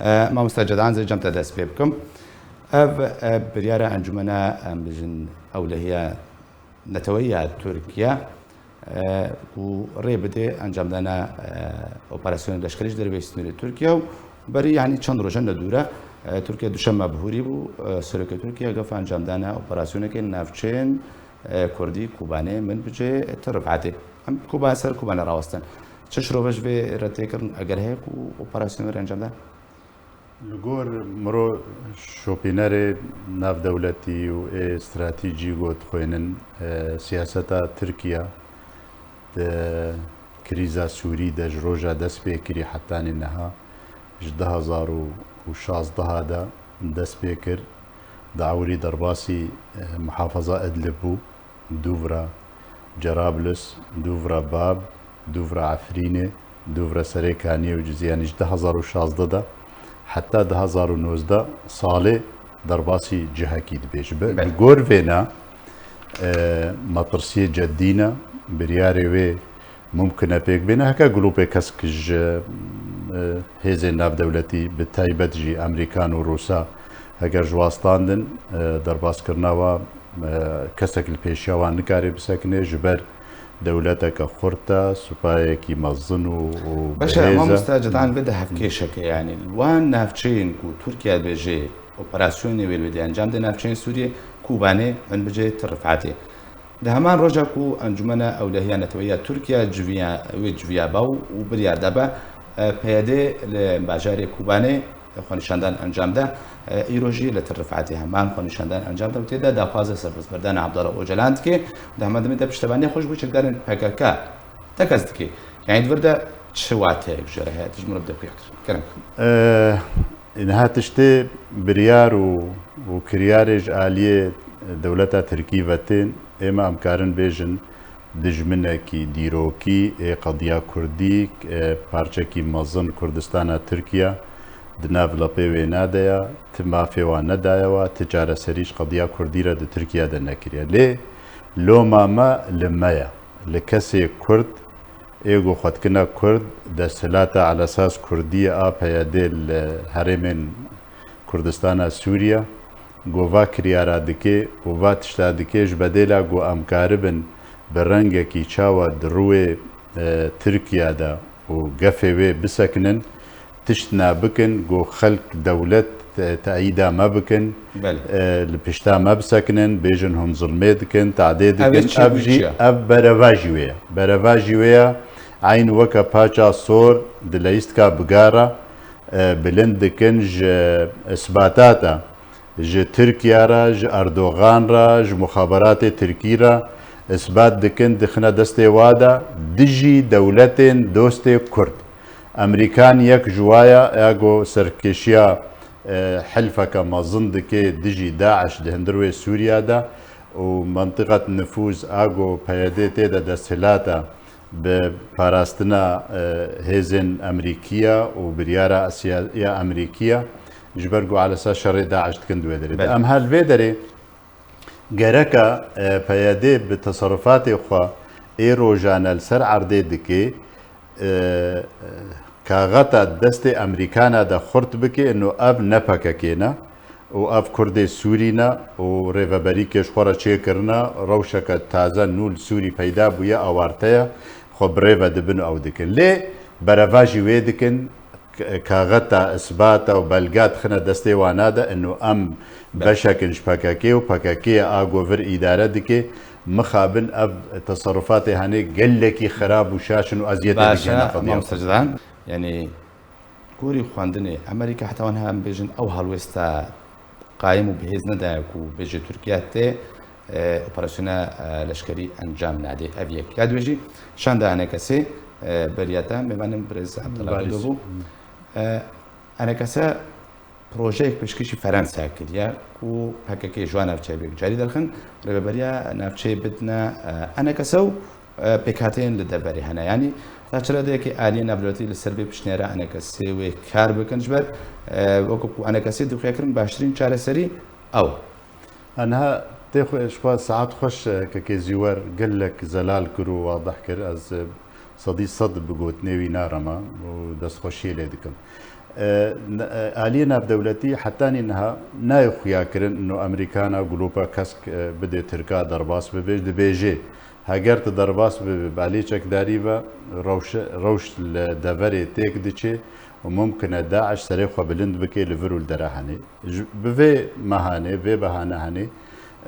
ما مستجدان زي جمت دست بكم بريارة أنجمنا بجن أولى هي نتويا تركيا وريبدي أنجام لنا أوبراسيون لشكريش دربي سنوري تركيا بري يعني چند روزن دوره ترکیه دوشنبه بهوری بو سرکه ترکیه گفت انجام دادن اپراسیونی که نفچین کردی کوبانه من بجه ترفعته هم کوبا سر کوبانه راوستن چه شروعش به رته کردن اگر هیچ اپراسیون رو انجام داد لگور مرو شوپینر ناف دولتی و استراتژی گوت خوینن سیاست ترکیه کریزا سوری دج روجا دست بکری حتی نها 2016 دا دست بکر دعوری درباسی محافظة إدلب دوفرا جرابلس دوفرا باب دوفرا عفرينة دوفرا سريكانية وجزيانيش 2016 دا حتى 2019 صالة درباسي جهكي دبيش بقور فينا مطرسية جدينا برياري وي ممكن أبيك بينا هكا قلوبي كسكج هيزي ناف دولتي بالتايبت جي أمريكان وروسا هكا جواستاندن درباس كرناوا كسك البيشاوان نكاري بسكنه جبر دولتك خورتا سوبايكي مظن باشا ما مستعجد عن بدها هفكيشك يعني الوان نافشين كو تركيا بيجي اوبراسيوني ويل انجام دي نافشين سوريا كوباني من بيجي ترفعتي ده همان رجعكو انجمنا اولهية نتوية تركيا جويا باو وبريار دابا بيادي لباجاري كوباني خونشاندان انجام ده ایروژی لترفعتی همان خونشاندان انجام ده وتیدا دافاز سرباز بردان عبدالله اوجلاند که ده هم دم ده پشتبانی خوش بچه دارن پکاکا تکست که یعنی ورده چواته جرهه تجمع بدو کردن إنها تشتي بريار وكريارج آلية دولتا تركيبتين إما أمكارن بيجن دجمنكي ديروكي قضية كردي بارچكي مظن كردستان تركيا دناف لپی و نادیا تمافی و ندایا و تجارت سریش قضیه کردی را در ترکیه در نکریه لی لوما ما لمایا لکسی کرد ایگو خود کنا کرد در سلاتا على اساس کردی آب دل هرمن کردستان سوریا گووا کریارا دکه گووا تشتا دکه جبدیلا گو امکاربن برنگه کی چاوا دروی ترکیه دا و گفه و بسکنن تشتنا بكن جو خلق دولة تأييدا ما بكن البشتا ما بسكنن بيجنهم ظلميدكن تعديدكن أبجي أب برافاجيويا عين وكا باچا صور دلايستكا بغارة بلندكن ج إثباتاتا ج تركيا را ج أردوغان را ج مخابرات تركيا را إثبات دكن دخنا دستي وادا دجي دولتين دوستي كرد أمريكان يك جوايا اغو سركشيا حلفك ما ظندك دجي داعش دهندروي سوريا دا ومنطقة نفوذ اغو بياديتي دا دستهلاتا بباراستنا هيزن أمريكية وبريارة أسيا أمريكية جبرقو على اساس شر داعش تكندوي دري ام هالفيدري جركا بيادي بتصرفات اخرى ايرو جانل سر عردي دكي كاغتا دست امريكانا دا خورت بكي انه اب نپاكا كينا و اب كردي سورينا و ريفابريكش خورا چه کرنا روشك تازه نول سوري پیدا بويا اوارتيا خب ريفا دبن او دكن لي برافاجي ويدكن كاغتا اثباتا و بلغات خنا دستي وانادا انه ام بشكل شباكاكي و باكاكي اغو فر ادارة دكي مخابن اب تصرفاتي هاني قلكي خراب وشاشن وازيد باشا ما مستجدان يعني كوري خواندني امريكا حتى وانها بيجن او هالويستا قايم بهزنا داكو بيجي تركيا تي اوبراسيونا لشكري انجام نادي افيك ياد ويجي شان دا انا كسي برياتا بمانم برز عبد الله دوبو انا كسا بروجيك بشكيشي فرنسا كديا كو هكاكي جوا نافشي بيك جاري دالخن ربابريا نافشي بدنا انا كسو بكاتين لدبري هنا يعني تاچرا ديكي آلية نافلوتي للسربي بشنيرا انا كسي وكار بكن جبر وكو انا كسي دو خيكرن باشرين چاره سري او انها تاخو شوى ساعات خوش كاكي زيوار قال لك زلال كرو واضح كر از صدي صد بقوت نيوي نارما ودست خوشي ليدكم آلية ناف دولتي حتى إنها نايخ ياكرن إنه أمريكانا جلوبا كسك بدي تركا درباس ببيج دبيجي هاجرت درباس باليشك داريبا روش الدفري تيك ديشي وممكن داعش سريخوا بلند بكي لفرو الدراهني بفي مهاني في بهانه هني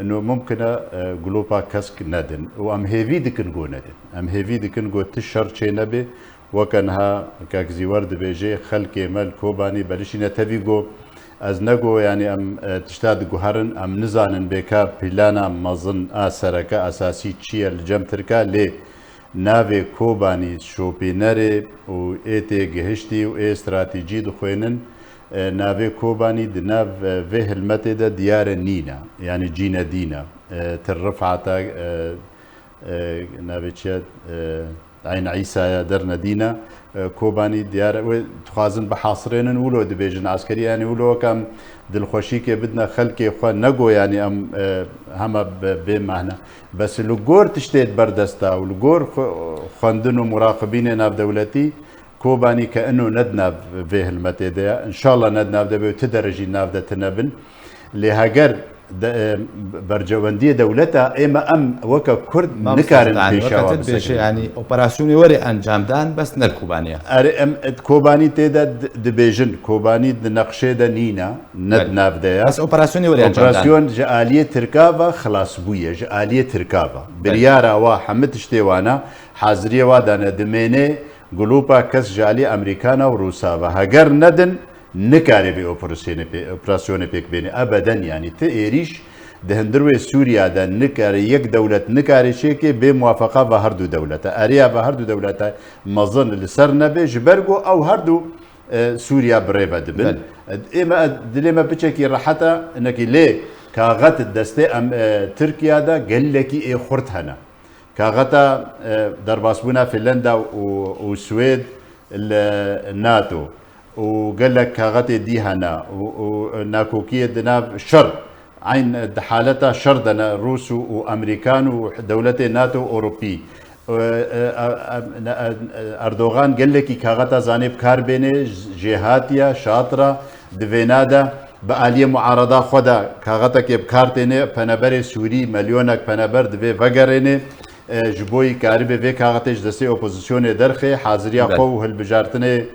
انه ممكن جلوبا كسك ندن وام هيفي دكن جو ندن ام هيفي دكن جو تشر شي نبي وكانها كاكزي ورد بيجي خلكي مال كوباني بلشينا تفيجو از نگو يعني ام تشتاد جوهرن ام نزانن بكا بلانا مظن اسركا اساسي تشي الجم تركا لي ناوی کوبانی شوپینره و ایتی گهشتی و ای استراتیجی دخوینن ناوی کوبانی دناو وی هلمت ده دیار نینا یعنی جینا دینا ترفعتا ناوی چه عین عیسى درنا دینا کوبانی دیار و تخازن بحاصرين ولو دبيجن عسكري يعني ولو كم دلخوشي كي بدنا خلكي خو نقو يعني ام هما بمعنى بس لجور تشتيت بردستا ولجور خندنو مراقبين ناف دولتي كوباني كانه ندنا في المتيدة ان شاء الله ندنا بدو تدرجي ناف تنبن لهاجر برجواندية دولتها اما ام وكا كرد نكارن بيشاوا يعني اوبراسيوني وري انجام دان بس نالكوبانيا ام كوباني تيدا دبيجن كوباني نقشه دا نينا ندنا بدايا بس اوبراسيوني وري انجام دان اوبراسيون جاليه تركابا خلاص بويا جاليه تركابا بريارا وا حمد تشتيوانا حاضريه وادانا دمينه جلوبا كس جالي امريكانا وروسا وهاجر ندن نكاري بأوبراسيون بيك بيني أبدا يعني تأريش دهندروي سوريا دا نكاري يك دولة نكاري شيكي بموافقة بهردو دولة أريا بهردو دولة مظن لسرنا بجبرغو أو هردو سوريا بريبا دبن إما دلما بتشكي راحتا إنك ليه كاغت الدستي أم تركيا دا قال لك إيه خرط هنا كاغتا درباسبونا فنلندا والسويد الناتو وقال لك كاغتي دي هنا وناكوكية دنا شر عين حالتها شر دنا روس وامريكان ودولتي ناتو اوروبي اردوغان قال لك كاغتا زاني بكار بيني جهاتيا شاطرة دفينادا بآلية معارضة خدا كاغتا كي بكارتيني بنابر سوري مليونك بنابر دفي فقريني جبوي كاربي في كاغتيش دسي اوبوزيسيوني درخي حاضريا قو هالبجارتني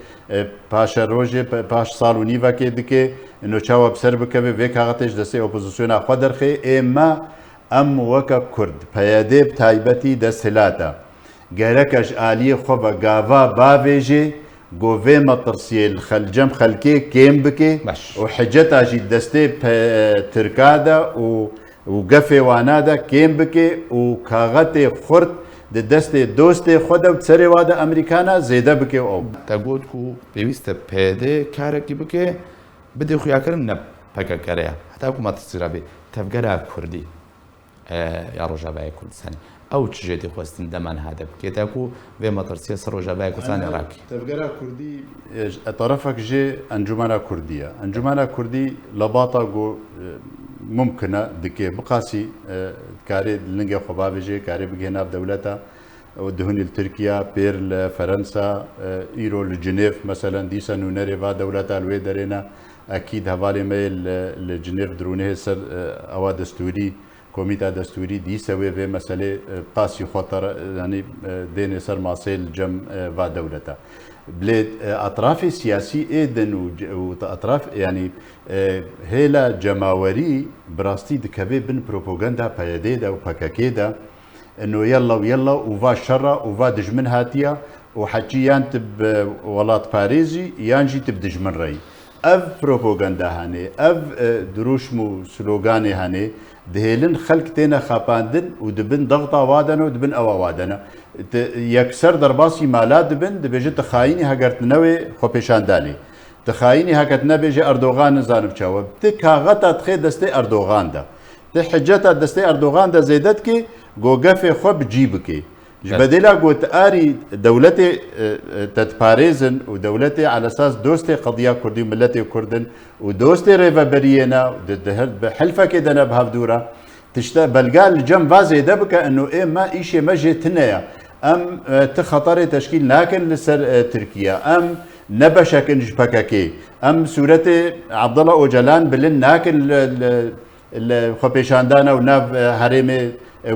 پاشا روزی پاش سال و نیوه که دکه انو چاوا بسر بکه و کاغتش دسته اپوزیسیون خود درخه اما ام وکا کرد پیاده بتایبتی دست هلاتا گرکش آلی خوب گاوا باویجی گوه مطرسیه الخلجم خلکه کم بکه و حجتا جی دسته ترکادا و گفه وانادا کم بکه و کاغت خورد دست دوست خود و سری واده امریکانا زیده بکه او تقول کو بيست بيده كاركي بكي بدي خويا كرن نب بكا كريا حتى كو ما تصير بي تفقرا كردي يا رجاباي كل سنه او تجيتي خوستن دمان هذا بكي تاكو في مطرسيه سر رجاباي كل سنه راكي تفقرا كردي طرفك جي انجمانا كرديه انجمانا كردي لباطا جو ممكنه دكي بقاسي كاري لنجي خباب جي كاري بجينا بدولتها ودهن لتركيا بير لفرنسا ايرو لجنيف مثلا ديسا نونري با دولتها الويدرينا اكيد هوالي ميل لجنيف درونه سر اوا دستوري كوميتا دستوري ديسا وي مساله قاسي خطر يعني دين سر ماسيل جم با دولتها بلاد اطراف سياسي ايدن واطراف يعني هيلا جماوري براستي دكبي بن بروباغندا بايديدا وباكاكيدا انه يلا ويلا وفا شرا وفا دجمن هاتيا وحكي ينتب ولات باريزي يانجي تب دجمن ري اف بروباغندا هاني اف دروشمو سلوغاني هاني دهيلن خلق تينا خاباندن ودبن ضغطا وادنا ودبن اوا وادنا يكسر درباسي مالات دبن دبيجي تخايني هاگرت نوي خو پیشان داني تخايني هاگرت نبيجي اردوغان زانب چاوب تكاغتا تخي دستي اردوغان دا تحجتا دستي اردوغان دا زيدت كي گوگف خو بجيبكي بدلا قلت آري دولتي تتباريزن ودولتي على أساس دوستي قضية كردي وملتي كردن ودوستي ريفا برينا بحلفة كده أنا بهافدورة تشتا بلقال الجم فازي دبك إنه إيه ما إيشي ما جيتنا أم تخطري تشكيل لكن لسر تركيا أم نبشكنج بكاكي ام سورة عبد الله اوجلان بلن ناكن الخبيشاندانا وناف حريمي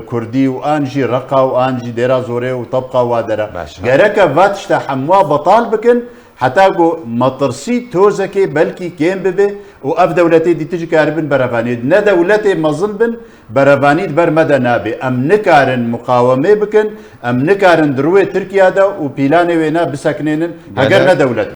كردي وانجي رقا وانجي ديرا زوري وطبقه وادرا غيرك فاتشتا حموا بطال بكن حتى جو مطرسي توزكي بلكي كيم ببي واف دولتي دي تجي كاربن برافانيد نا دولتي مظن بن برافانيد برمدا نابي ام نكارن مقاومه بكن ام نكارن دروي تركيا دا وبيلاني وينا بسكنين هجرنا دولتي